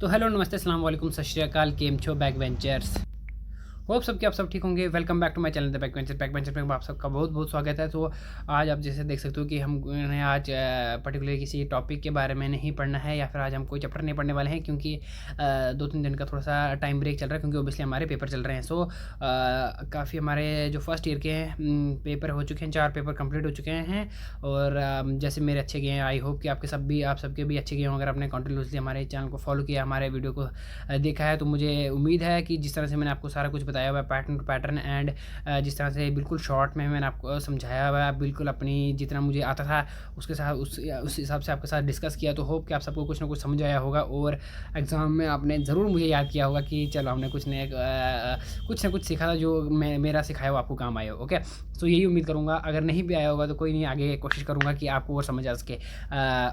तो हेलो नमस्ते अस्सलाम वालेकुम सत श्री अकाल केम छो बैक वेंचर्स। होप सब कि आप सब ठीक होंगे। Welcome back to my channel the back venture में आप सबका बहुत बहुत स्वागत है। तो आज आप जैसे देख सकते हो कि हमने आज पर्टिकुलर किसी टॉपिक के बारे में नहीं पढ़ना है या फिर आज हम कोई चैप्टर नहीं पढ़ने वाले हैं क्योंकि 2-3 दिन का थोड़ा सा टाइम ब्रेक चल रहा है क्योंकि ओबियसली हमारे पेपर चल रहे हैं। सो काफ़ी हमारे जो फर्स्ट ईयर के हैं पेपर हो चुके हैं, 4 पेपर कंप्लीट हो चुके हैं और जैसे मेरे अच्छे गए हैं, आई होप कि आप सबके भी अच्छे गए हों। अगर आपने कंटिन्यूसली हमारे चैनल को फॉलो किया, हमारे वीडियो को देखा है, तो मुझे उम्मीद है कि जिस तरह से मैंने आपको सारा कुछ बताया हुआ है पैटर्न टू पैटर्न एंड जिस तरह से बिल्कुल शॉर्ट में मैंने आपको समझाया हुआ है, बिल्कुल अपनी जितना मुझे आता था उसके साथ उस हिसाब से आपके साथ डिस्कस किया। तो होप कि आप सबको कुछ ना कुछ समझ आया होगा और एग्ज़ाम में आपने ज़रूर मुझे याद किया होगा कि चलो हमने कुछ ना कुछ सीखा था जो मेरा सिखाया वो आपको काम आया हो। ओके, सो यही उम्मीद करूँगा। अगर नहीं भी आया होगा तो कोई नहीं, आगे कोशिश करूँगा कि आपको और समझ आ सके।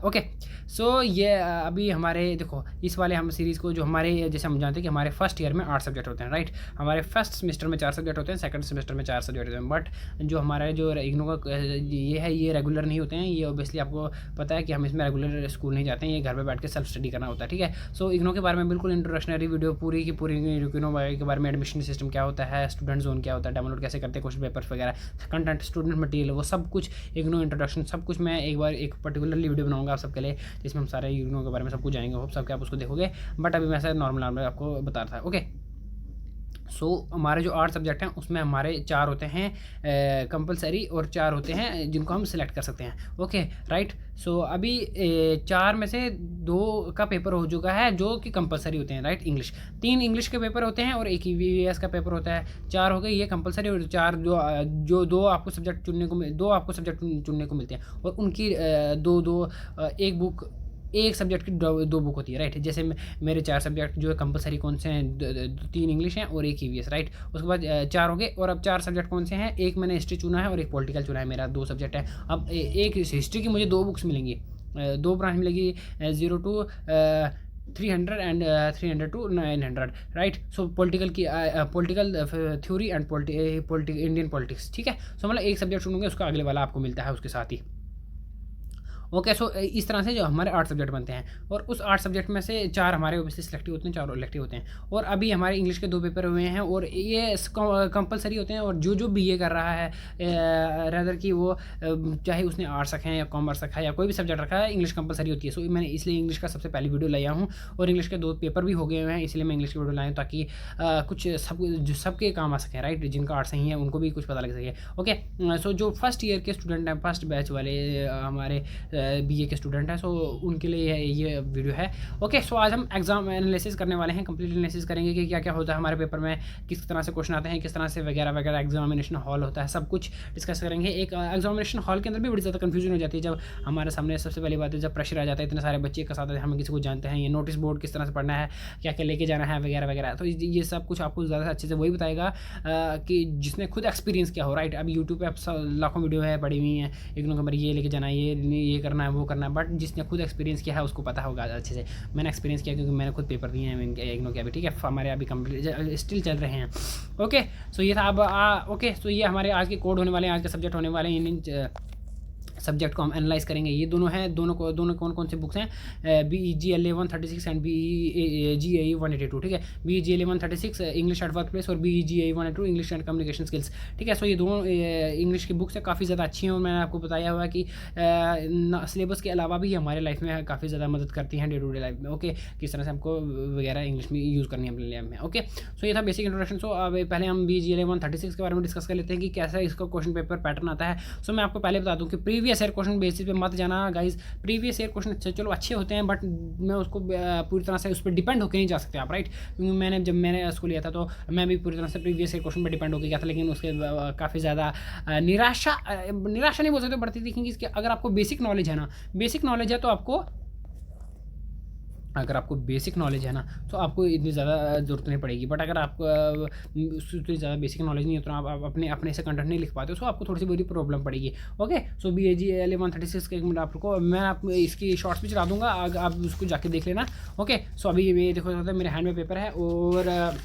ओके, सो ये अभी हमारे देखो इस वाले हम सीरीज़ को जो हमारे जैसे हम जानते हैं कि हमारे फर्स्ट ईयर में 8 सब्जेक्ट होते हैं, राइट। हमारे फर्स्ट सेमेस्टर में 4 सब्जेक्ट होते हैं, सेकंड सेमेस्टर में 4 सब्जेक्ट होते हैं। बट जो हमारा जो इग्नू का ये है, ये रेगुलर नहीं होते हैं। ये ऑब्वियसली आपको पता है कि हम इसमें रेगुलर स्कूल नहीं जाते हैं, ये घर पे बैठ के सेल्फ स्टडी करना होता है, ठीक है। सो इग्नू के बारे में बिल्कुल इंट्रोडक्शनरी वीडियो पूरी की पूरी इग्नू के बारे में, एडमिशन सिस्टम क्या होता है, स्टूडेंट जोन क्या होता है, डाउनलोड कैसे करते हैं क्वेश्चन पेपर्स वगैरह, कंटेंट, स्टूडेंट मटेरियल, वो सब कुछ इग्नू इंट्रोडक्शन सब कुछ मैं एक बार एक पर्टिकुलरली वीडियो बनाऊंगा आप सबके लिए जिसमें हम सारे इग्नू के बारे में सब कुछ जाएंगे। होप सब कि आप उसको देखोगे, बट अभी मैं ऐसा नॉर्मल आपको बता रहा था। ओके, सो हमारे जो 8 सब्जेक्ट हैं उसमें हमारे 4 होते हैं कंपलसरी और 4 होते हैं जिनको हम सिलेक्ट कर सकते हैं। Okay, right. सो अभी 4 में से 2 का पेपर हो चुका है जो कि कंपलसरी होते हैं, राइट। इंग्लिश 3 इंग्लिश के पेपर होते हैं और एक ईवीएस का पेपर होता है। 4 हो गए ये कंपलसरी और 4 जो 2 आपको सब्जेक्ट चुनने को 2 आपको सब्जेक्ट चुनने को मिलते हैं और उनकी एक बुक, एक सब्जेक्ट की 2 बुक होती है, राइट। जैसे मेरे 4 सब्जेक्ट जो है कंपलसरी कौन से हैं, 3 इंग्लिश हैं और एक ईवीएस, राइट। उसके बाद 4 हो गए और अब 4 सब्जेक्ट कौन से हैं, एक मैंने हिस्ट्री चुना है और एक पॉलिटिकल चुना है। मेरा 2 सब्जेक्ट है। अब एक हिस्ट्री की मुझे 2 बुक्स मिलेंगी, 2 ब्रांच मिलेगी, 0 to 300 and 300 to 900, right. So political की political theory and Indian politics, ठीक है। सो मतलब एक सब्जेक्ट चुनूंगे उसका अगले वाला आपको मिलता है उसके साथ ही। ओके, सो इस तरह से जो हमारे 8 सब्जेक्ट बनते हैं और उस 8 सब्जेक्ट में से 4 हमारे ओबियसली सिलेक्टिव होते हैं, 4 इलेक्टिव होते हैं। और अभी हमारे इंग्लिश के 2 पेपर हुए हैं और ये कंपलसरी होते हैं। और जो बीए कर रहा है रदर कि वो चाहे उसने आर्ट्स रखा है या कॉमर्स रखा है या कोई भी सब्जेक्ट रखा है, इंग्लिश कंपलसरी होती है। सो मैंने इसलिए इंग्लिश का सबसे पहली वीडियो लाया हूँ और इंग्लिश के 2 पेपर भी हो गए हुए हैं, इसलिए मैं इंग्लिश की वीडियो लाया हूँ ताकि कुछ सबके काम आ सकें, राइट। जिनका आर्ट्स नहीं है उनको भी कुछ पता लग सके। ओके, सो जो फर्स्ट ईयर के स्टूडेंट हैं, फर्स्ट बैच वाले हमारे बीए के स्टूडेंट हैं, सो उनके लिए ये वीडियो है। ओके, सो आज हम एग्जाम एनालिसिस करने वाले हैं, कंप्लीट एनालिसिस करेंगे कि क्या क्या होता है हमारे पेपर में, किस तरह से क्वेश्चन आते हैं, किस तरह से वगैरह वगैरह एग्जामिनेशन हॉल होता है, सब कुछ डिस्कस करेंगे। एक एग्जामिनेशन हॉल के अंदर भी बड़ी ज़्यादा कन्फ्यूजन हो जाती है जब हमारे सामने सबसे पहली बात है जब प्रेशर आ जाता है, इतने सारे बच्चे एक साथ हम किसी को जानते हैं, ये नोटिस बोर्ड किस तरह से पढ़ना है, क्या क्या लेके जाना है वगैरह वगैरह। तो ये सब कुछ आपको ज़्यादा अच्छे से वही बताएगा कि जिसने खुद एक्सपीरियंस किया हो, राइट। अब यूट्यूब पे लाखों वीडियो है पड़ी हुई हैं, एक नंबर ये लेके जाना है, ये करना है, वो करना है, बट जिसने खुद एक्सपीरियंस किया है उसको पता होगा अच्छे से। मैंने एक्सपीरियंस किया क्योंकि मैंने खुद पेपर दिए हैं इग्नू के अभी, ठीक है। हमारे अभी कंप्लीट स्टिल चल रहे हैं। ओके, सो ये था अब ओके, सो ये हमारे आज के कोड होने वाले हैं, आज के सब्जेक्ट होने वाले हैं। इन सब्जेक्ट को हम एनालाइज करेंगे। ये दोनों हैं, दोनों कौन कौन से बुक्स हैं, BEGLA 136 एंड BEGAE 182, ठीक है। BEGLA 136 English at work place और BEGAE 182 English and communication skills, ठीक है। सो ये दोनों इंग्लिश की बुक्स है, काफ़ी ज़्यादा अच्छी हैं और मैंने आपको बताया हुआ है कि सिलेबस के अलावा भी हमारे लाइफ में काफ़ी ज़्यादा मदद करती हैं डे टू डे लाइफ में। ओके, किस तरह से हमको वगैरह इंग्लिश में यूज़ करनी है अपने लाइफ में। ओके, सो ये था बेसिक इंट्रोडक्शन। सो अब पहले हम BEGLA 136 के बारे में डिस्कस कर लेते हैं कि कैसा इसका क्वेश्चन पेपर पैटर्न आता है। सो मैं आपको पहले बता दूँ कि प्रीवियस ईयर क्वेश्चन बेसिस पे मत जाना गाइज। प्रीवियस ईयर क्वेश्चन चलो अच्छे होते हैं बट मैं उसको पूरी तरह से उस पर डिपेंड होकर नहीं जा सकते आप, राइट। क्योंकि जब मैंने उसको लिया था तो मैं भी पूरी तरह से प्रीवियस ईयर क्वेश्चन पर डिपेंड होकर गया था, लेकिन उसके काफ़ी ज़्यादा निराशा नहीं बोल सकते बढ़ती थी। क्योंकि इसके अगर आपको बेसिक नॉलेज है ना, बेसिक नॉलेज है तो आपको, अगर आपको बेसिक नॉलेज है ना तो आपको इतनी ज़्यादा ज़रूरत नहीं पड़ेगी। बट अगर आपको उतनी ज़्यादा बेसिक नॉलेज नहीं है तो आप अपने से कंटेंट नहीं लिख पाते हो, तो आपको थोड़ी सी बड़ी प्रॉब्लम पड़ेगी। ओके, सो BEGLA 136 के एक मिनट आपको मैं इसकी शॉर्ट्स भी चला दूँगा, आप उसको जाके देख लेना। ओके, सो अभी ये देखो मेरे हैंड में पेपर है और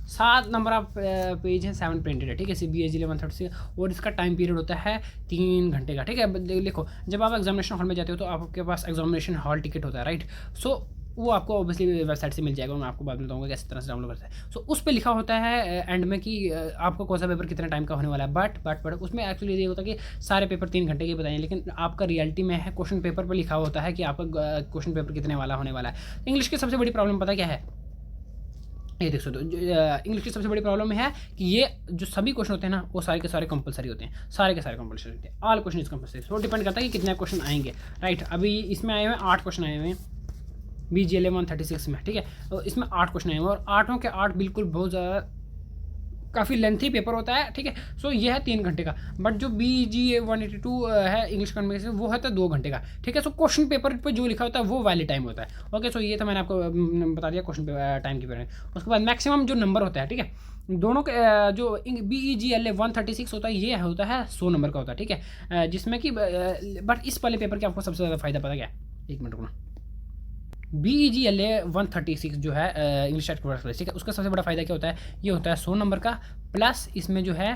7 नंबर ऑफ पेज हैं, 7 प्रिंटेड है, ठीक है। BEGLA 136 और इसका टाइम पीरियड होता है 3 घंटे का, ठीक है। देखो जब आप एग्जामिनेशन हॉल में जाते हो तो आपके पास एग्जामिनेशन हॉल टिकट होता है, राइट। सो वो आपको ऑब्वियसली वेबसाइट से मिल जाएगा, मैं आपको बाद में बताऊँगा किस तरह से डाउनलोड करते हैं। सो उस पे लिखा होता है एंड में कि आपको कौन सा पेपर कितने टाइम का होने वाला है, बट उसमें एक्चुअली ये होता है कि सारे पेपर 3 घंटे के बताएंगे, लेकिन आपका रियलिटी में है क्वेश्चन पेपर पर लिखा होता है कि आपका क्वेश्चन पेपर कितने वाला होने वाला है। इंग्लिश की सबसे बड़ी प्रॉब्लम पता क्या है, ये देख सकते हो, इंग्लिश की सबसे बड़ी प्रॉब्लम है कि ये जो सभी क्वेश्चन होते हैं ना वो सारे के सारे कंपलसरी होते हैं, सारे के सारे कंपलसरी होते हैं, ऑल क्वेश्चन इज कंपलसरी। वो डिपेंड करता है कि कितने क्वेश्चन आएंगे, राइट। अभी इसमें आए हुए 8 क्वेश्चन आए हुए हैं BGLA 136 में, ठीक है। तो इसमें 8 क्वेश्चन आए हुए और 8 के 8 बिल्कुल बहुत ज़्यादा काफ़ी लेंथी पेपर होता है, ठीक है। सो ये है 3 घंटे का, बट जो BGA 182 है इंग्लिश कन्वर्सेशन वो है तो 2 घंटे का, ठीक है। सो क्वेश्चन पेपर पे जो लिखा होता है वो वैलिड टाइम होता है। ओके, सो ये तो मैंने आपको बता दिया क्वेश्चन टाइम की पेपर। उसके बाद मैक्सिमम जो नंबर होता है, ठीक है, दोनों के जो BEGLA 136 होता है ये होता है 100 नंबर का होता है, ठीक है। जिसमें कि बट इस वाले पेपर के आपको सबसे ज़्यादा फायदा पता क्या है, एक मिनट रुकना। BEGLA 136 जो है इंग्लिश एटवर्ड्स, ठीक है, उसका सबसे बड़ा फायदा क्या होता है, ये होता है 100 नंबर का, प्लस इसमें जो है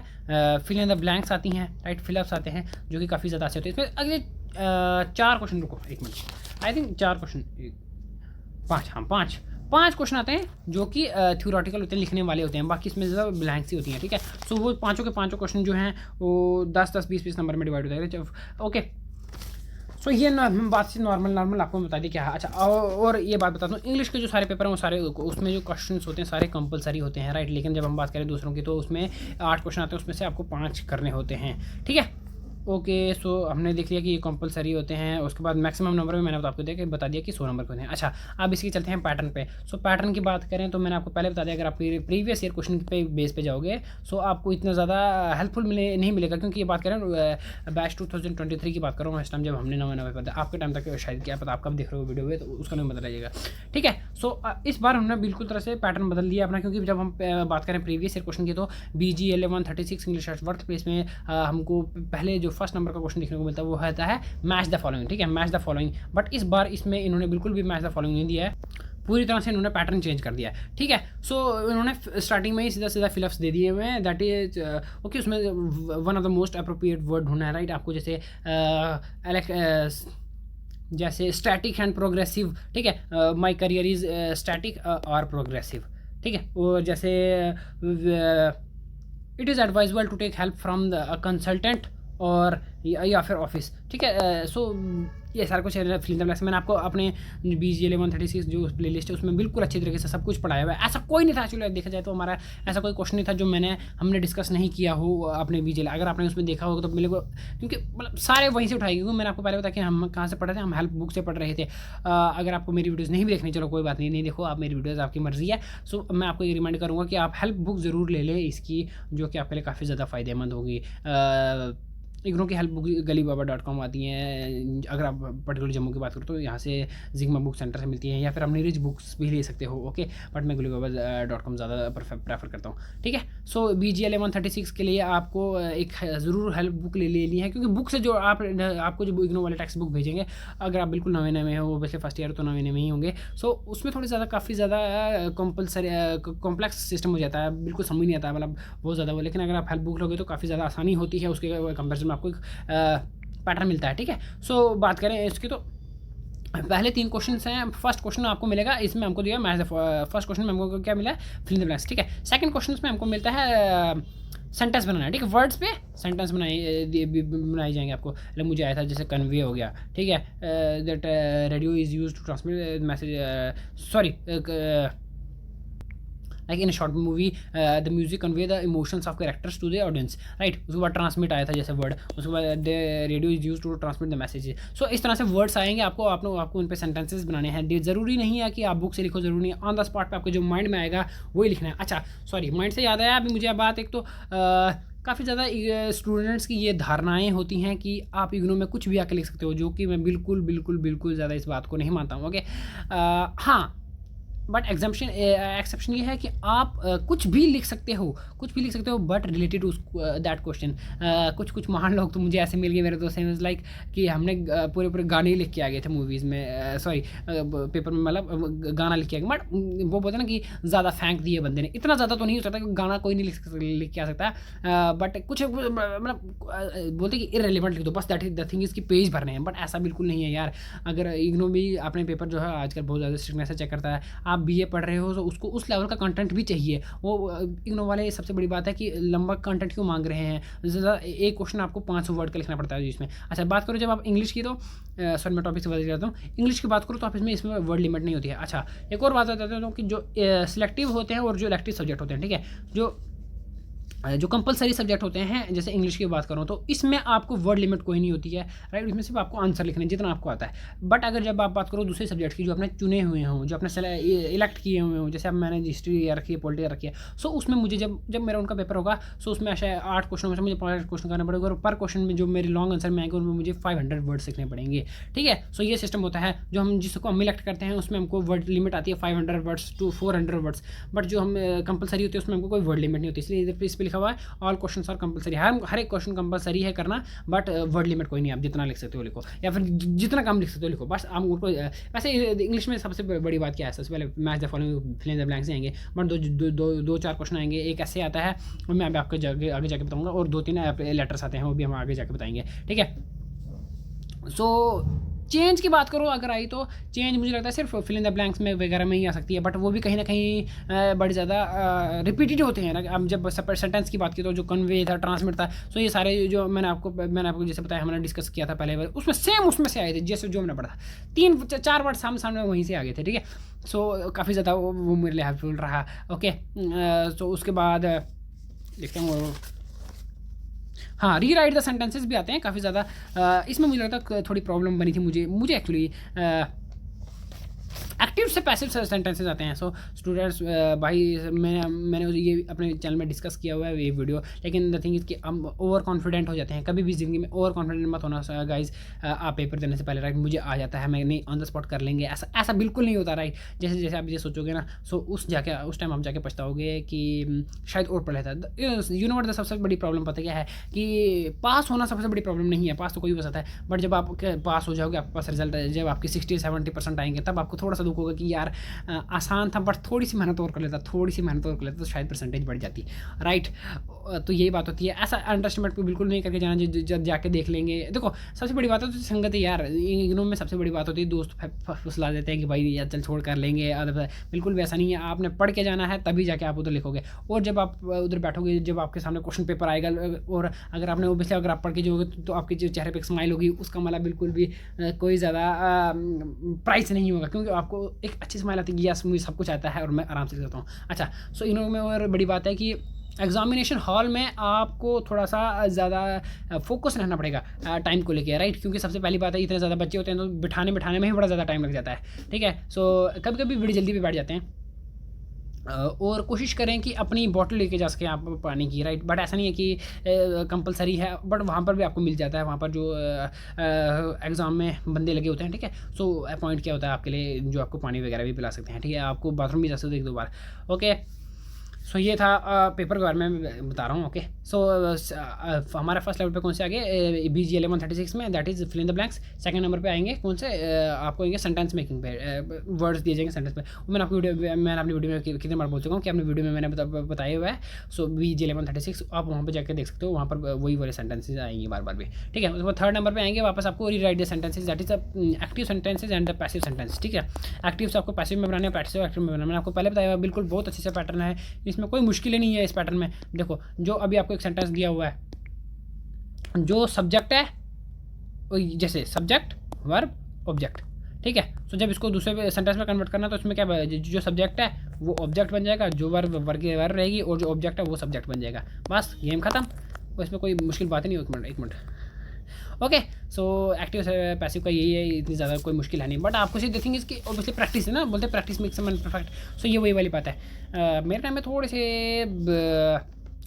फिल इन द ब्लैंक्स आती हैं, राइट, फिलअप्स आते हैं जो कि काफ़ी ज़्यादा अच्छे होते हैं। इसमें अगले 4 क्वेश्चन, रुको एक मिनट, आई थिंक 4 क्वेश्चन, 5, हाँ 5 क्वेश्चन आते हैं जो कि थ्योरेटिकल होते हैं, लिखने वाले होते हैं, बाकी इसमें ज़्यादा ब्लैंक्स ही होती हैं, ठीक है। सो वो पाँचों के पाँचों क्वेश्चन जो हैं वो 10-10, 20-20 नंबर में डिवाइड होता है, ओके। सो ये बात से नॉर्मल आपको बता दी क्या है। अच्छा, और ये बात बताता हूँ, इंग्लिश के जो सारे पेपर हैं वो सारे उसमें जो क्वेश्चंस होते हैं सारे कंपलसरी होते हैं, राइट। लेकिन जब हम बात करें दूसरों की तो उसमें 8 क्वेश्चन आते हैं, उसमें से आपको 5 करने होते हैं, ठीक है। ओके, सो हमने देख लिया कि ये कंपलसरी होते हैं। उसके बाद मैक्सिमम नंबर में मैंने आपको बता दिया कि 100 नंबर के होते हैं। अच्छा, अब इसकी चलते हैं पैटर्न पे। सो पैटर्न की बात करें तो मैंने आपको पहले बता दिया, अगर आप प्रीवियस ईयर क्वेश्चन पे बेस पे जाओगे सो आपको इतना ज़्यादा हेल्पफुल नहीं मिलेगा, क्योंकि ये बात करें बैच 2023 की बात करूँ, इस टाइम जब हमने नवे पता आपके टाइम तक शायद क्या पता आप कब देख रहे हो वीडियो में, तो उसका नहीं बता रहिएगा, ठीक है। सो इस बार हमने बिल्कुल तरह से पैटर्न बदल दिया अपना, क्योंकि जब हम बात करें प्रीवियस ईयर क्वेश्चन की तो BGLA 136 इंग्लिश वर्थ प्लेस में हमको पहले जो फर्स्ट नंबर का क्वेश्चन को मिलता है वो होता है मैच द फॉलोइंग, ठीक है, मैच द फॉलोइंग। बट इस बार इसमें इन्होंने बिल्कुल भी मैच द फॉलोइंग नहीं दिया है, पूरी तरह से इन्होंने पैटर्न चेंज कर दिया है, ठीक है। सो इन्होंने स्टार्टिंग में ही सीधा फिलअप्स दे दिए हुए हैं, दैट इज ओके। उसमें one of the most appropriate word ढूंढना है, राइट। आपको जैसे स्टैटिक एंड प्रोग्रेसिव, ठीक है, माई करियर इज स्टैटिक और प्रोग्रेसिव, ठीक है। और जैसे it is advisable to take help from the consultant और या फिर ऑफिस, ठीक है। सो ये सारा कुछ फिल्म द ब्लैंक्स मैंने आपको अपने BGLA 136 जो प्लेलिस्ट है उसमें बिल्कुल अच्छी तरीके से सब कुछ पढ़ाया हुआ है। ऐसा कोई नहीं था एक्चुअली, देखा जाए तो हमारा ऐसा कोई क्वेश्चन नहीं था जो हमने डिस्कस नहीं किया हो अपने BGLA। अगर आपने उसमें देखा होगा तो मेरे को, क्योंकि मतलब सारे वहीं से उठाए, क्योंकि मैंने आपको पहले बताया कि हम कहाँ से पढ़ रहे थे, हम हेल्प बुक से पढ़ रहे थे। अगर आपको मेरी वीडियोज़ नहीं भी देखनी, चलो कोई बात नहीं देखो, आप मेरी वीडियोज़ आपकी मर्जी है। सो मैं आपको ये रिमाइंड करूँगा कि आप हेल्प बुक ज़रूर ले लें इसकी, जो कि आपके लिए काफ़ी ज़्यादा फ़ायदेमंद होगी। इग्नो की हेल्प बुक galibaba.com आती हैं, अगर आप पर्टिकुलर जम्मू की बात करो तो यहाँ से जिग्मा बुक सेंटर से मिलती हैं, या फिर आप नीरज बुक्स भी ले सकते हो, ओके। बट मैं galibaba.com ज़्यादा प्रेफर करता हूँ, ठीक है। सो BGLA 136 के लिए आपको एक ज़रूर हेल्प बुक लेनी है, क्योंकि बुक से जो आपको जो इग्नो वाले टेक्स्ट बुक भेजेंगे, अगर आप बिल्कुल नवे हो, वैसे फर्स्ट ईयर तो नवे ही होंगे, सो उसमें थोड़ी ज़्यादा काफ़ी ज़्यादा कॉम्प्लेक्स सिस्टम हो जाता है, बिल्कुल समझ नहीं आता है, मतलब बहुत ज़्यादा वो। लेकिन अगर आप हेल्प बुक लोगे तो काफ़ी ज़्यादा आसानी होती है, उसके कंपेरिजन आपको एक पैटर्न मिलता है, ठीक है। सो बात करें इसकी तो पहले 3 क्वेश्चन हैं। फर्स्ट क्वेश्चन आपको मिलेगा, इसमें हमको दिया मैच फर्स्ट क्वेश्चन में हमको क्या मिला है, फिल इन द ब्लैंक्स, ठीक है। सेकंड क्वेश्चन में हमको मिलता है सेंटेंस बनाना, ठीक है, वर्ड्स पे सेंटेंस बनाई जाएंगे आपको। मतलब मुझे आया था जैसे कन्वे हो गया, ठीक है, that radio is use to transmit message, sorry, like in short movie the music convey the emotions of characters to the audience, right. उसके बाद ट्रांसमिट आया था जैसे वर्ड, उसके बाद radio is use to transmit the message. So इस तरह से वर्ड्स आएंगे, आपको उन पर सेंटेंसेस बनाने हैं। ज़रूरी नहीं है कि आप बुक से लिखो, ज़रूरी नहीं है, ऑन द स्पॉट पे आपके जो माइंड में आएगा वही लिखना है। अच्छा सॉरी, माइंड से याद आया अभी मुझे बात, एक तो काफ़ी ज़्यादा स्टूडेंट्स की ये धारणाएं होती हैं कि आप इग्नो में कुछ भी आके लिख सकते हो, जो कि मैं बिल्कुल ज़्यादा इस बात को नहीं मानता हूँ, ओके। हाँ, बट एग्जाम्पशन एक्सेप्शन ये है कि आप कुछ भी लिख सकते हो, but related to that question. कुछ महान लोग तो मुझे ऐसे मिल गए मेरे दोस्त हैं, लाइक कि हमने पूरे गाने ही लिख के आ गए थे मूवीज़ में, सॉरी पेपर में, मतलब गाना लिख के आ गए। बट वो बोलते हैं ना कि ज़्यादा फेंक दिए बंदे ने, इतना ज़्यादा तो नहीं हो सकता कि गाना कोई नहीं लिख के आ सकता, बट कुछ मतलब बोलते कि इररिलेवेंट लिख दो बस, that is the thing is कि पेज भरने हैं। बट ऐसा बिल्कुल नहीं है यार। अगर इग्नो भी अपने पेपर जो है आजकल बहुत ज़्यादा स्ट्रिक्टनेस से चेक करता है, आप बीए पढ़ रहे हो तो उसको उस लेवल का कंटेंट भी चाहिए। वो इग्नो वाले सबसे बड़ी बात है कि लंबा कंटेंट क्यों मांग रहे हैं, ज़्यादा एक क्वेश्चन आपको 500 वर्ड का लिखना पड़ता है जिसमें। अच्छा, बात करो जब आप इंग्लिश की, तो सॉरी मैं टॉपिक से बदल जाता हूँ। इंग्लिश की बात करो तो आप इसमें वर्ड लिमिट नहीं होती है। अच्छा, एक और बात बताता हूँ कि जो सिलेक्टिव होते हैं और जो इलेक्टिव सब्जेक्ट होते हैं, ठीक है, जो कंपलसरी सब्जेक्ट होते हैं, जैसे इंग्लिश की बात करूँ तो इसमें आपको वर्ड लिमिट कोई नहीं होती है, राइट। इसमें सिर्फ आपको आंसर लिखने जितना आपको आता है। बट अगर जब आप बात करो दूसरे सब्जेक्ट की जो आपने चुने हुए हों, जो आपने इलेक्ट किए हुए हों, जैसे अब मैंने हिस्ट्री रखी है, पॉलिटी रखी है, सो उसमें मुझे जब मेरा उनका पेपर होगा, सो उसमें ऐसे 8 क्वेश्चन में से मुझे 5 क्वेश्चन करना पड़ेगा, और पर क्वेश्चन में जो मेरे लॉन्ग आंसर में आएंगे उनमें मुझे 500 वर्ड्स लिखने पड़ेंगे, ठीक है। सो ये सिस्टम होता है। जो हम जिसको हम इलेक्ट करते हैं उसमें हमको वर्ड लिमिट आती है 500 वर्ड्स टू 400 वर्ड्स, बट जो हम कंपलसरी होती है उसमें हमको कोई वर्ड लिमिट नहीं होती। इसलिए इधर इस पर लिखा हुआ है ऑल क्वेश्चन आर कंपलसरी। हर एक क्वेश्चन कंपलसरी है करना, बट वर्ड लिमिट कोई नहीं, आप जितना लिख सकते हो लिखो, या फिर जितना कम लिख सकते हो लिखो, बस आप उनको। वैसे इंग्लिश में सबसे बड़ी बात क्या है, सबसे पहले match the following fill in the blanks आएंगे, बट दो चार क्वेश्चन आएंगे। एक ऐसे आता है, और मैं आपको आगे जाके बताऊंगा, और 2-3 लेटर्स आते हैं, वो भी हम आगे जाके बताएंगे, ठीक है। सो चेंज की बात करो अगर आई, तो चेंज मुझे लगता है सिर्फ फिल इन द ब्लैंक्स में वगैरह में ही आ सकती है, बट वो भी कहीं ना कहीं बड़ी ज़्यादा रिपीटेड होते हैं ना। अब जब सेंटेंस की बात की तो जो कन्वे था, ट्रांसमिट था, सो ये सारे जो मैंने आपको जैसे बताया, हमने डिस्कस किया था पहले, उसमें सेम उसमें से आए थे जैसे जो हमने पढ़ा, 3-4 वर्ड सामने वहीं से आ गए थे, ठीक है। सो काफ़ी ज़्यादा वो मेरे लिए हेल्पफुल रहा, ओके। तो उसके बाद देखते हैं, हाँ, रीराइट द सेंटेंसेस भी आते हैं काफ़ी ज़्यादा। इसमें मुझे लगता है थोड़ी प्रॉब्लम बनी थी मुझे एक्चुअली। एक्टिव से पैसिव सेंटेंसेस आते हैं। सो स्टूडेंट्स, भाई मैंने ये अपने चैनल में डिस्कस किया हुआ है ये वीडियो, लेकिन द थिंग इज़ कि हम ओवर कॉन्फिडेंट हो जाते हैं। कभी भी ज़िंदगी में ओवर कॉन्फिडेंट मत होना गाइज। आप पेपर देने से पहले, राइट, मुझे आ जाता है, मैं नहीं ऑन द स्पॉट कर लेंगे, ऐसा बिल्कुल नहीं होता, राइट। जैसे आप ये सोचोगे ना, सो उस टाइम आप जाके पछताओगे कि शायद और पढ़ लेता। यू नो व्हाट द सबसे बड़ी प्रॉब्लम पता क्या है, कि पास होना सबसे बड़ी प्रॉब्लम नहीं है, पास तो कोई भी हो सकता है, बट जब आप पास हो जाओगे, आपके पास रिजल्ट जब आपकी 60-70% आएंगे, तब आपको थोड़ा सा दुख होगा कि यार आसान था, बट थोड़ी सी मेहनत और कर लेता तो शायद परसेंटेज बढ़ जाती, राइट। तो यही बात होती है। ऐसा अंडरस्टिमेट बिल्कुल नहीं करके जाना, जब जाके देख लेंगे। देखो, सबसे बड़ी बात होती है संगत है यार, इग्नों में सबसे बड़ी बात होती है दोस्त फुसला देते हैं कि भाई यार चल छोड़ कर लेंगे, बिल्कुल वैसा नहीं है। आपने पढ़ के जाना है, तभी जाके आप उधर लिखोगे, और जब आप उधर बैठोगे, जब आपके सामने क्वेश्चन पेपर आएगा, और अगर आपने ओबियसली अगर आप पढ़ के जाओगे तो आपके जो चेहरे पर स्माइल होगी, उसका मतलब बिल्कुल भी कोई ज़्यादा प्राइस नहीं होगा, क्योंकि आपको एक अच्छी स्माइल आती है, यस मुझे सब कुछ आता है और मैं आराम से करता हूँ। अच्छा, सो इग्नो में और बड़ी बात है कि एग्जामिनेशन हॉल में आपको थोड़ा सा ज़्यादा फोकस रहना पड़ेगा टाइम को लेके, राइट, क्योंकि सबसे पहली बात है इतने ज़्यादा बच्चे होते हैं तो बिठाने में ही बड़ा ज़्यादा टाइम लग जाता है, ठीक है। सो कभी कभी बड़ी जल्दी भी बैठ जाते हैं, और कोशिश करें कि अपनी बॉटल लेके जा सकें आप पानी की, राइट। बट ऐसा नहीं है कि कंपलसरी है, बट वहाँ पर भी आपको मिल जाता है, वहाँ पर जो एग्ज़ाम में बंदे लगे होते हैं, ठीक है। सो पॉइंट क्या होता है आपके लिए, जो आपको पानी वगैरह भी पिला सकते हैं, ठीक है। आपको बाथरूम भी जा सकते हो 1-2 बार, ओके। सो ये था पेपर के बारे में बता रहा हूँ, ओके। सो हमारा फर्स्ट लेवल पे कौन से आगे BGL 136 में, that is fill in the blanks. Second number पे आएंगे कौन से, आपको आएंगे सेंटेंस मेकिंग पे, वर्ड्स दिए जाएंगे सेंटेंस पे। मैंने अपनी वीडियो में कितने बार बोल चुका हूँ कि अपनी वीडियो में मैंने बताया हुआ है। सो BGL 136 आप वहाँ पर जाकर देख सकते हो, वहाँ पर वही वाले सेंटेंसेज आएंगे बार बार भी, ठीक है। उसके बाद थर्ड नंबर पर आएंगे वापस, आपको rewrite the sentences, that is active sentences and the passive sentence, ठीक है। एक्टिव से आपको पैसिव में बनाना है, पैसिव एक्टिव में बनाना है। मैंने आपको पहले बताया हुआ, बिल्कुल बहुत अच्छे से पैटर्न है, इसमें कोई मुश्किल नहीं है इस पैटर्न में। देखो, जो अभी आपको एक सेंटेंस दिया हुआ है, जो सब्जेक्ट है, जैसे सब्जेक्ट, वर्ब, ऑब्जेक्ट, ठीक है। तो जब इसको दूसरे सेंटेंस में कन्वर्ट करना तो इसमें क्या, जो सब्जेक्ट है वो ऑब्जेक्ट बन जाएगा, जो वर्ब रहेगी, और जो ऑब्जेक्ट है वो सब्जेक्ट बन जाएगा, बस गेम खत्म। इसमें कोई मुश्किल बात नहीं। एक minute okay. So active passive का यही है, इतनी ज़्यादा कोई मुश्किल है नहीं, बट आपको सिर्फ देखेंगे इसकी ऑब्वियसली प्रैक्टिस है ना, बोलते प्रैक्टिस मेक्स मैन परफेक्ट। सो ये वही वाली बात है। मेरे टाइम में थोड़े से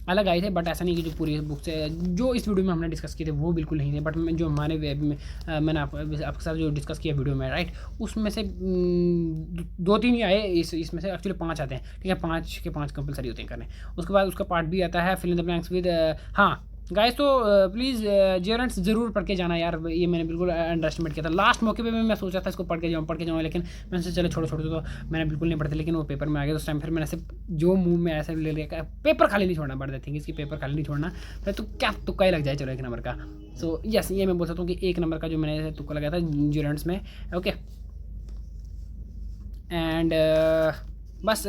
अलग आए थे, बट ऐसा नहीं कि जो पूरी बुक से जो इस वीडियो में हमने डिस्कस किए थे वो बिल्कुल नहीं थे, बट जो हमारे वेब में मैंने आपके साथ जो डिस्कस किया वीडियो में, राइट, उसमें से 2-3 ही आए, इसमें से एक्चुअली 5 आते हैं, ठीक है, 5 के 5 कंपलसरी होते हैं करने। उसके बाद उसका पार्ट भी आता है fill in the blanks with, हाँ गाइस, तो प्लीज़ जेरेंट्स ज़रूर पढ़ के जाना यार, ये मैंने बिल्कुल अंडर एस्टिमेट किया था। लास्ट मौके पे मैं सोचा था इसको पढ़ के जाऊँ, लेकिन मैंने सोचा चलो छोड़ो तो मैंने बिल्कुल नहीं पढ़ते, लेकिन वो पेपर में आ गया उस टाइम, फिर मैंने सिर्फ जो मुंह में ऐसे ले लिया, पेपर खाली नहीं छोड़ना पड़ता थिंक इसकी, पेपर खाली नहीं छोड़ना, फिर तो क्या तुक्का ही लग जाए चलो 1 नंबर का। सो यस, ये मैं बोल सकता हूँ कि 1 नंबर का जो मैंने तुक्का लगाया था जेरेंट्स में, ओके। एंड बस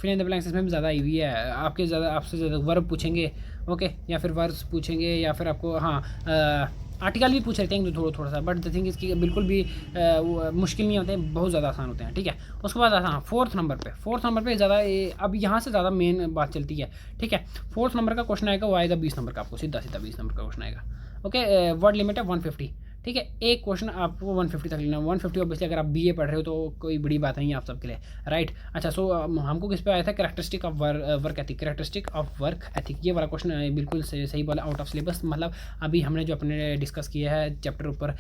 फिल इन द ब्लैंक्स इसमें भी ज़्यादा आई हुई है, आपसे ज़्यादा वर्ब पूछेंगे, ओके, या फिर वर्ब्स पूछेंगे, या फिर आपको आर्टिकल भी पूछ रहे थे थोड़ा सा, बट द थिंग इसकी बिल्कुल भी मुश्किल नहीं होते हैं, बहुत ज़्यादा आसान होते हैं, ठीक है। उसके बाद हाँ, फोर्थ नंबर पे ज़्यादा अब यहाँ से ज़्यादा मेन बात चलती है, ठीक है। 4th नंबर का क्वेश्चन आएगा, वो आएगा 20 नंबर का, आपको सीधा 20 नंबर का क्वेश्चन आएगा, ओके। वर्ड लिमिट है 150, ठीक है। एक क्वेश्चन आपको 150 तक लेना है। 150 ऑब्वियसली अगर आप बीए पढ़ रहे हो तो कोई बड़ी बात नहीं है आप सबके लिए, राइट। अच्छा, सो हमको किस पे आया था, कैरेक्टरिस्टिक ऑफ वर्क एथिक, ये वाला क्वेश्चन बिल्कुल सही बोला, आउट ऑफ सिलेबस। मतलब अभी हमने जो अपने डिस्कस किया है चैप्टर ऊपर,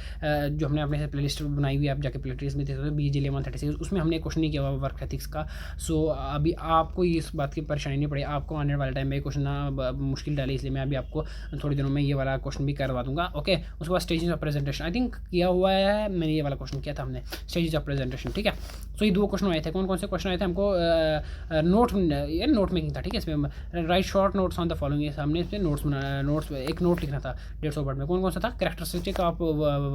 जो हमने अपने प्ले लिस्ट बनाई हुई है, आप जाके प्ले लिस्ट में देखते हो BGL 136, उसमें हमने क्वेश्चन नहीं किया हुआ वर्क एथिक्स का। सो अभी आपको इस बात की परेशानी नहीं पड़ी, आपको आने वाले टाइम में क्वेश्चन ना मुश्किल डाले, इसलिए मैं अभी आपको थोड़ी दिनों में ये वाला क्वेश्चन भी करवा दूंगा, ओके। उसके बाद stages of presentation I think किया हुआ है, मैंने ये वाला क्वेश्चन किया था हमने, स्टेजेस ऑफ प्रेजेंटेशन, ठीक है। सो ये 2 क्वेश्चन आए थे। कौन कौन से क्वेश्चन आए थे हमको, नोट मेकिंग था, ठीक है। इसमें right short notes on the following, ये सामने इस पर नोट्स एक नोट लिखना था 150 वर्ड में। कौन कौन सा था, characteristic of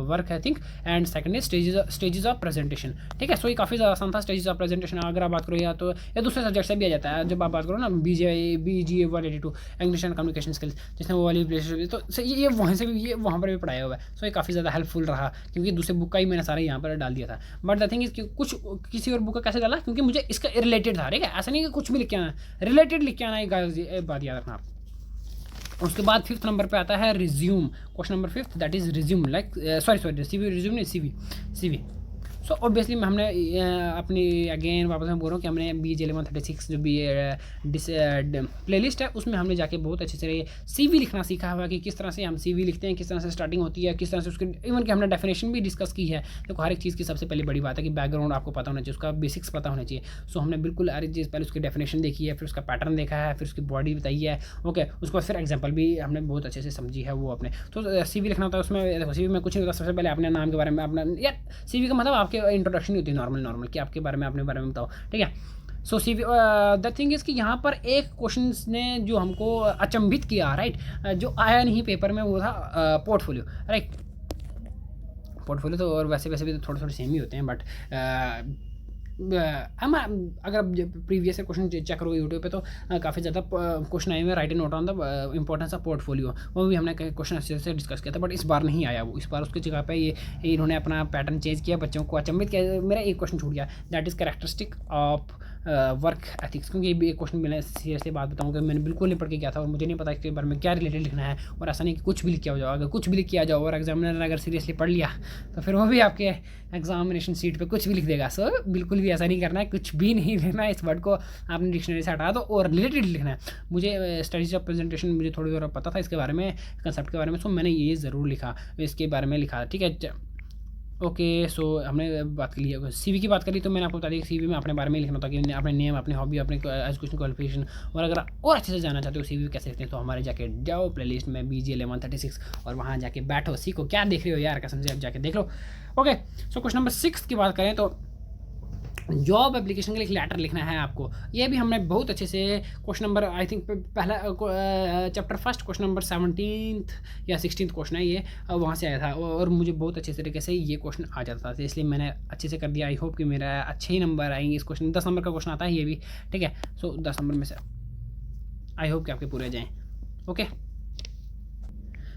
work I think, and second is stages of presentation, ठीक है। सो ये काफ़ी ज़्यादा आसान था स्टेजेस ऑफ प्रेजेंटेशन। अगर आप बात करो या तो या दूसरे सब्जेक्ट से भी आ जाता है, जब आप बात करो ना BGA 182 English and communication skills, जिसमें वो वाली तो ये वहाँ से भी, ये वहाँ पर भी पढ़ाया हुआ है। सो ये काफ़ी ज़्यादा हेल्पफुल रहा, क्योंकि दूसरे बुक का ही मैंने सारा यहाँ पर डाल दिया था। बट द थिंग इज कुछ किसी और बुक का कैसे डाला, क्योंकि मुझे इसका रिलेटेड था, ठीक है। ऐसा नहीं कि कुछ भी लिख के आना, रिलेटेड लिख के आना, एक बात याद रखना आप। उसके बाद 5th नंबर पे आता है resume, question number 5 that is resume, like sorry CV, resume नहीं, CV। सो ऑब्वियसली हमने अपनी अगेन वापस मैं बोल रहा हूँ कि हमने BGL 136 जो भी प्ले लिस्ट है, उसमें हमने जाके बहुत अच्छे से CV लिखना सीखा हुआ, कि किस तरह से हम CV लिखते हैं, किस तरह से स्टार्टिंग होती है, किस तरह से उसकी इवन कि हमने डेफिनेशन भी डिस्कस की है। देखो हर एक चीज़ की सबसे पहले बड़ी बात है कि बैकग्राउंड आपको पता होना चाहिए, उसका बेसिक्स पता होना चाहिए। सो हमने बिल्कुल हर एक चीज़ पहले उसकी डेफिनेशन देखी है, फिर उसका पैटर्न देखा है, फिर उसकी बॉडी बताई है, ओके। उसके बाद फिर एग्जाम्पल भी हमने बहुत अच्छे से समझी है वो अपने। तो CV लिखना होता है, उसमें देखो CV में कुछ नहीं होता, सबसे पहले अपने नाम के बारे में, अपना या CV का मतलब आपके इंट्रोडक्शन होती है नॉर्मल कि आपके बारे में, अपने बारे में बताओ, ठीक है। सो CV द थिंग इज़ कि यहाँ पर एक क्वेश्चन ने जो हमको अचंभित किया, राइट, जो आया नहीं पेपर में, वो था पोर्टफोलियो, राइट। पोर्टफोलियो तो और वैसे भी तो थोड़े सेम ही होते हैं, बट हम अगर आप प्रीवियस क्वेश्चन चेक करोगे यूट्यूब पे तो काफ़ी ज़्यादा क्वेश्चन आए हुए, right A note on the importance of portfolio, वो भी हमने क्वेश्चन अच्छे से डिस्कस किया था, बट इस बार नहीं आया वो। इस बार उसकी जगह पे ये इन्होंने अपना पैटर्न चेंज किया, बच्चों को अचंभित किया। मेरा एक क्वेश्चन छूट गया, that is characteristic of work ethics, क्योंकि ये भी एक क्वेश्चन मैंने सीरियसली बात बताऊँ कि मैंने बिल्कुल नहीं पढ़ के गया था और मुझे नहीं पता इसके बारे में क्या रिलेटेड लिखना है, और ऐसा नहीं कि कुछ भी लिख के आ जाओ। अगर कुछ भी लिख के आ जाओ और एग्जामिनर अगर सीरियसली पढ़ लिया तो फिर वो भी आपके एग्जामिनेशन सीट पे कुछ भी लिख देगा। सो बिल्कुल भी ऐसा नहीं करना है, कुछ भी नहीं लिखना है, इस वर्ड को आपने डिक्शनरी से हटा दो और रिलेटेड लिखना है। मुझे स्टडीज ऑफ प्रेजेंटेशन मुझे थोड़ी और पता था इसके बारे में, कंसेप्ट के बारे में, सो मैंने ये ज़रूर लिखा, इसके बारे में लिखा, ठीक है। ओके, सो हमने बात कर लिया, CV की बात करी, तो मैंने आपको बता दिया कि CV में अपने बारे में लिखना था, कि अपने नेम, अपनी हॉबी, अपने एजुकेशन क्वालिफिकेशन, और अगर और अच्छे से जानना चाहते हो CV कैसे लिखते हैं तो हमारे जाके जाओ प्लेलिस्ट में BGL 136 और वहाँ जाके बैठो, सीखो। क्या देख रहे हो यार, कसम से आप जाके देख लो, ओके। सो क्वेश्चन नंबर 6 की बात करें तो जॉब एप्लीकेशन के लिए एक लेटर लिखना है आपको। ये भी हमने बहुत अच्छे से क्वेश्चन नंबर आई थिंक पहला chapter first question number 17th या 16th क्वेश्चन है ये, वहाँ से आया था और मुझे बहुत अच्छे तरीके से ये क्वेश्चन आ जाता था, इसलिए मैंने अच्छे से कर दिया। आई होप कि मेरा अच्छे ही नंबर आएंगे इस क्वेश्चन। 10 नंबर का क्वेश्चन आता है ये भी, ठीक है। सो 10 नंबर में से आई होप कि आपके पूरे जाएँ, ओके।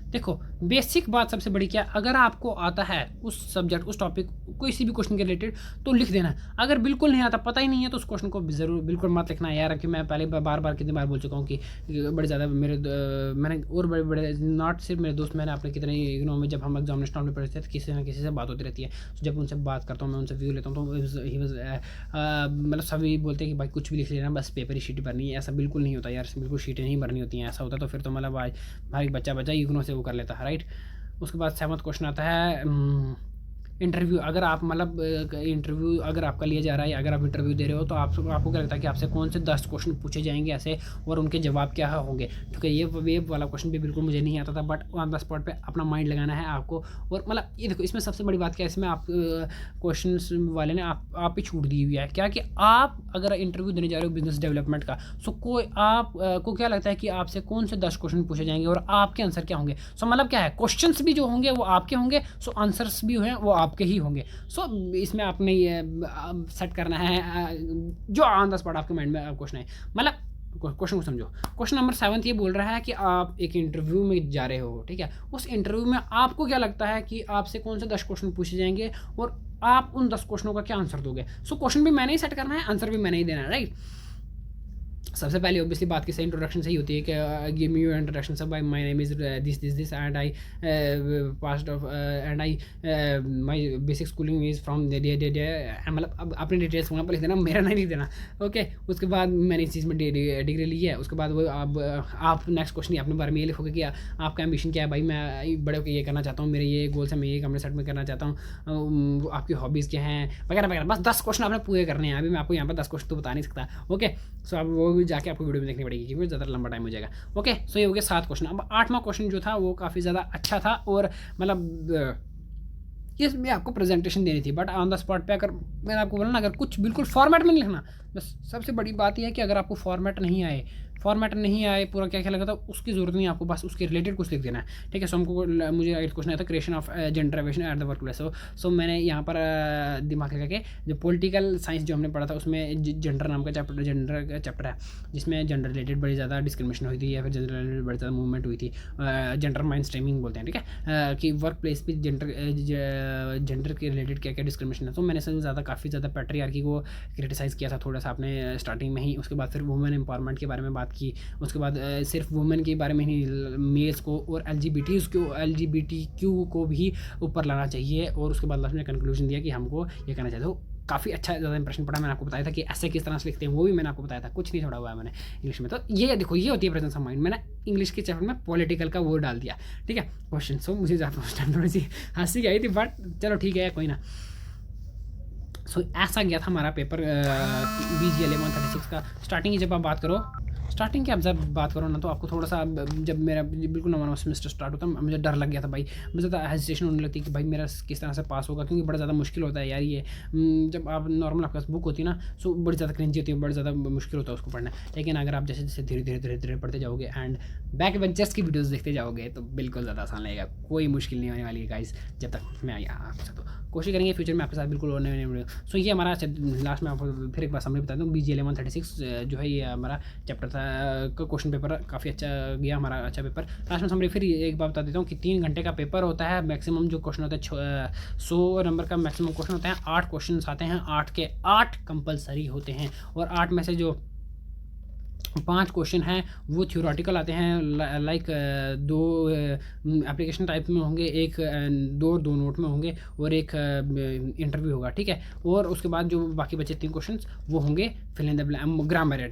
देखो बेसिक बात सबसे बड़ी क्या, अगर आपको आता है उस सब्जेक्ट उस टॉपिक किसी भी क्वेश्चन के रिलेटेड तो लिख देना। अगर बिल्कुल नहीं आता, पता ही नहीं है, तो उस क्वेश्चन को ज़रूर बिल्कुल मत लिखना यार। कि मैं पहले बार बार कितनी बार बोल चुका हूँ कि बड़े ज़्यादा मैंने और बड़े बड़े नॉट सिर्फ मेरे दोस्त, मैंने अपने कितने इग्नोर में जब हम एग्जामिनेशन में पढ़ते थे तो किसी ना किसी से बात होती रहती है। तो जब उनसे बात करता हूँ, मैं उनसे व्यू लेता हूँ, तो ही वाज मतलब सभी बोलते हैं कि भाई कुछ भी लिख लेना, बस पेपर ही शीट भरनी है। ऐसा बिल्कुल नहीं होता यार, बिल्कुल शीटें नहीं भरनी होती हैं। ऐसा होता तो फिर तो मतलब भाई बच्चा इग्नोर से वो कर लेता है, राइट। उसके बाद 7वां क्वेश्चन आता है इंटरव्यू। अगर आप मतलब इंटरव्यू अगर आपका लिया जा रहा है, या अगर आप इंटरव्यू दे रहे हो, तो आपको क्या लगता है कि आपसे कौन से 10 क्वेश्चन पूछे जाएंगे ऐसे, और उनके जवाब क्या होंगे। ठीक है, ये वाला क्वेश्चन भी बिल्कुल मुझे नहीं आता था, बट ऑन द स्पॉट पे अपना माइंड लगाना है आपको। और मतलब ये देखो, इसमें सबसे बड़ी बात क्या है, इसमें आप क्वेश्चन वाले ने आप ही छूट दी हुई है क्या, कि आप अगर इंटरव्यू देने जा रहे हो बिजनेस डेवलपमेंट का, सो कोई आप को क्या लगता है कि आपसे कौन से 10 क्वेश्चन पूछे जाएंगे और आपके आंसर क्या होंगे। सो मतलब क्या है, क्वेश्चंस भी जो होंगे वो आपके होंगे, सो आंसर्स भी हैं वो आपके ही होंगे। सो इसमें आपने ये सेट करना है जो ऑन द स्पॉट आपके माइंड में क्वेश्चन है। मतलब क्वेश्चन को समझो। क्वेश्चन नंबर 7 ये बोल रहा है कि आप एक इंटरव्यू में जा रहे हो, ठीक है। उस इंटरव्यू में आपको क्या लगता है कि आपसे कौन से 10 क्वेश्चन पूछे जाएंगे और आप उन 10 क्वेश्चनों का क्या आंसर दोगे। सो क्वेश्चन भी मैंने ही सेट करना है, आंसर भी मैंने ही देना है, राइट। सबसे पहले ऑब्वियसली बात की सही इंट्रोडक्शन से ही होती है कि गिव मी योर इंट्रोडक्शन सब, by my name is this and I passed off and I my basic schooling is from दे मतलब अब अपनी डिटेल्स वहाँ पर लिख देना, मेरा नहीं लिख देना, ओके। उसके बाद मैंने इस चीज़ में डिग्री ली है। उसके बाद वो आप नेक्स्ट क्वेश्चन अपने बारे में ये लिखोगे कि आपका एम्बिशन क्या है, भाई मैं बड़े होकर ये करना चाहता हूँ, मेरे ये गोल्स हैं, मैं ये कंपनी सेट में करना चाहता हूँ, आपकी हॉबीज़ क्या हैं वगैरह वगैरह। बस 10 क्वेश्चन आपने पूरे करने हैं। अभी मैं आपको यहाँ पर 10 क्वेश्चन तो बता नहीं सकता, ओके। सो अब वो जाके आपको वीडियो में देखनी पड़ेगी क्योंकि ज़्यादा लंबा टाइम हो जाएगा, ओके। सो ये हो गया 7 क्वेश्चन। अब 8वां क्वेश्चन जो था वो काफ़ी ज़्यादा अच्छा था, और मतलब इसमें आपको प्रेजेंटेशन देनी थी, बट ऑन द स्पॉट पे अगर मैंने आपको बोला ना, अगर कुछ बिल्कुल फॉर्मेट में नहीं लिखना। बस सबसे बड़ी बात यह है कि अगर आपको फॉर्मेट नहीं आए पूरा क्या लगा था, उसकी ज़रूरत नहीं है आपको, बस उसके रिलेटेड कुछ लिख देना है, ठीक है। सो हमको मुझे एक क्वेश्चन आया था, creation of gender evasion at the work place. So मैंने यहाँ पर दिमाग लगा के जो पॉलिटिकल साइंस जो हमने पढ़ा था उसमें जेंडर नाम का चैप्टर है, जिसमें जेंडर रिलेटेड बड़ी ज़्यादा डिस्क्रिमिनेशन हुई थी, या फिर जेंडर रिलेटेड बड़ी ज़्यादा मूवमेंट हुई थी। जेंडर माइंड स्ट्रीमिंग बोलते हैं, ठीक है, कि वर्क प्लेस पर जेंडर के रिलेटेड क्या क्या डिस्क्रिमिनेशन है। तो मैंने सबसे ज़्यादा काफ़ी ज़्यादा पैट्रियार्की को क्रिटिसाइज़ किया था थोड़ा सा आपने स्टार्टिंग में ही। उसके बाद फिर वुमेन एम्पावरमेंट के बारे में बात की। उसके बाद सिर्फ वुमेन के बारे में ही, मेल्स को और LGBTQ को भी ऊपर लाना चाहिए। और उसके बाद लास्ट में कंक्लूजन दिया कि हमको ये करना चाहिए। तो काफ़ी अच्छा ज़्यादा इंप्रेशन पड़ा। मैंने आपको बताया था कि ऐसे किस तरह से लिखते हैं, वो भी मैंने आपको बताया था, कुछ नहीं छोड़ा हुआ है मैंने इंग्लिश में। तो ये देखो, ये होती है प्रेजेंस ऑफ माइंड। मैंने इंग्लिश के चैप्टर में पॉलिटिकल का वर्ड डाल दिया, ठीक है, क्वेश्चन। सो मुझे ज़्यादा थोड़ी सी हंसी आई थी, बट चलो ठीक है, कोई ना। सो ऐसा गया था हमारा पेपर BGLA 136 का। स्टार्टिंग की जब आप बात करो ना, तो आपको थोड़ा सा, जब मेरा बिल्कुल नवा सेमेस्टर स्टार्ट होता है, मुझे डर लग गया था भाई। मुझे ज़्यादा हेजिटेशन होने लगती है कि भाई मेरा किस तरह से पास होगा, क्योंकि बड़ा ज़्यादा मुश्किल होता है यार ये। जब आप नॉर्मल आपके पास बुक होती है ना, सो बड़ी ज़्यादा क्रिंजी होती है, बड़ा ज़्यादा मुश्किल होता है उसको पढ़ना। लेकिन अगर आप जैसे जैसे धीरे धीरे पढ़ते जाओगे एंड बैक बेंचर्स की वीडियोज़ देखते जाओगे, तो बिल्कुल ज़्यादा आसान लगेगा। कोई मुश्किल नहीं होने वाली है गाइस, जब तक मैं यहाँ आपके साथ। तो कोशिश करेंगे फ्यूचर में आपके साथ बिल्कुल होने वीडियो। सो ये हमारा लास्ट में आपको फिर एक बार समरी बता दूँ, BGLA 136 जो है ये हमारा चैप्टर था, क्वेश्चन पेपर काफ़ी अच्छा गया हमारा, अच्छा पेपर। लास्ट में समरी फिर एक बार बता देता हूँ कि 3 घंटे का पेपर होता है। मैक्सिमम जो क्वेश्चन होता है 100 नंबर का मैक्सिमम क्वेश्चन होता है। 8 क्वेश्चन आते हैं, 8 के 8 कंपलसरी होते हैं, और 8 में से जो 5 क्वेश्चन हैं वो थ्योरेटिकल आते हैं, लाइक 2 एप्लीकेशन टाइप में होंगे, एक 2 नोट में होंगे, और एक इंटरव्यू होगा, ठीक है। और उसके बाद जो बाकी बचे 3 क्वेश्चन वो होंगे fill in the blank, grammar,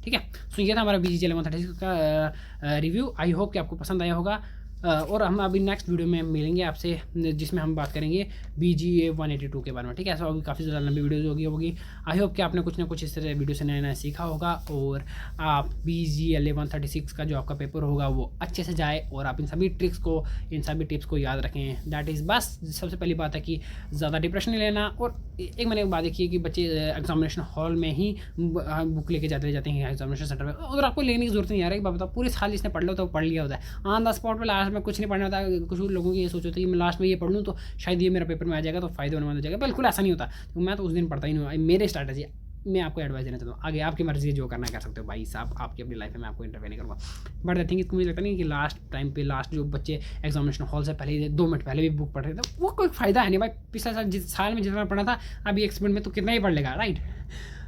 ठीक है। सो ये था हमारा BGLA 136 का रिव्यू। आई होप कि आपको पसंद आया होगा, और हम अभी नेक्स्ट वीडियो में मिलेंगे आपसे, जिसमें हम बात करेंगे BGA 182 के बारे में, ठीक है। ऐसा होगी, काफ़ी ज़्यादा लंबी वीडियो होगी। आई होप कि आपने कुछ ना कुछ इस तरह वीडियो से नया सीखा होगा, और आप BGLA 136 का जो आपका पेपर होगा वो अच्छे से जाए, और आप इन सभी टिप्स को याद रखें। दैट इज़ बस सबसे पहली बात है कि ज़्यादा डिप्रेशन नहीं लेना। और एक मैंने बात देखी है कि बच्चे एग्जामिनेशन हॉल में ही बुक लेके जाते हैं एग्जामिनेशन सेंटर में, उधर आपको लेने की जरूरत नहीं आ रही। बताओ पूरे साल इसने पढ़ लो तो पढ़ लिया होता है, ऑन द स्पॉट पर लास्ट में कुछ नहीं पढ़ना होता। कुछ लोगों की ये सोच होती है कि मैं लास्ट में ये पढ़ लूँ तो शायद ये मेरा पेपर में आ जाएगा, तो फायदे होने वाला हो जाएगा। बिल्कुल ऐसा नहीं होता। तो मैं तो उस दिन पढ़ता ही नहीं हूँ। मेरी स्ट्रैटेजी मैं आपको एडवाइस देना चाहता हूँ, आगे आपकी मर्ज़ी है, जो करना कर सकते हो भाई साहब, आपकी अपनी लाइफ में मैं आपको इंटरफेयर नहीं करूँगा। बट द थिंग इज़, मुझे लगता नहीं कि लास्ट टाइम पे जो बच्चे एग्जामिनेशन हॉल से पहले 2 मिनट पहले भी बुक पढ़ रहे थे, वो कोई फ़ायदा है नहीं भाई। पिछले साल जिस साल में जितना पढ़ा था, अभी एक्सपेरिमेंट में तो कितना ही पढ़ लेगा, राइट।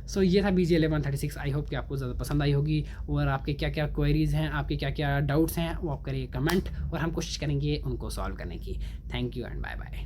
सो ये था BG1136। आई होप कि आपको ज़्यादा पसंद आई होगी, और आपके क्या क्या क्वेरीज़ हैं, आपके क्या क्या डाउट्स हैं, वो आप करिए कमेंट, और हम कोशिश करेंगे उनको सॉल्व करने की। Thank you and bye bye.